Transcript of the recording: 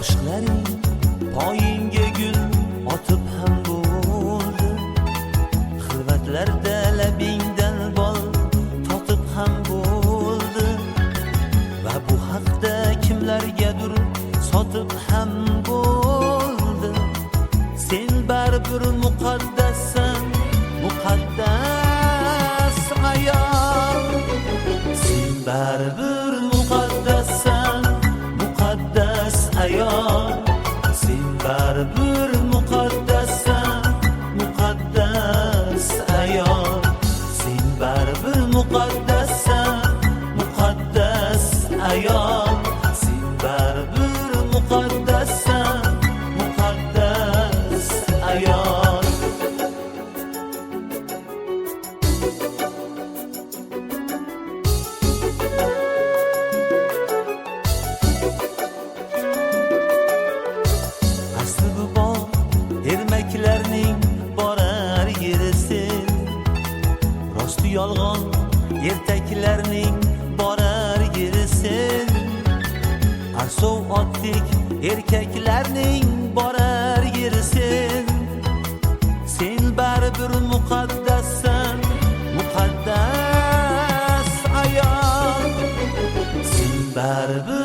Qo'shiqlaring poyingga gul otib ham bo'ldi, xilvatlarda labingdan bol totib ham bo'ldi, va bu haqda kimlargadir sotib ham bo'ldi. Sen baribir muqaddassan, muqaddas ayol. Sen baribir muqaddassan, muqaddas ayol. Sen baribir muqaddassan, muqaddas ayol. Sen baribir muqaddassan, muqaddas ayol. Sen baribir muqaddassan, muqaddas ayol. Asli bu bog' ermaklarning borar yerisin, rosti yolg'on ertaklarning borar yerisin. Arsov otdik erkaklarning borar yerisin. Sen baribir muqaddassan, muqaddas ayol. Sen baribir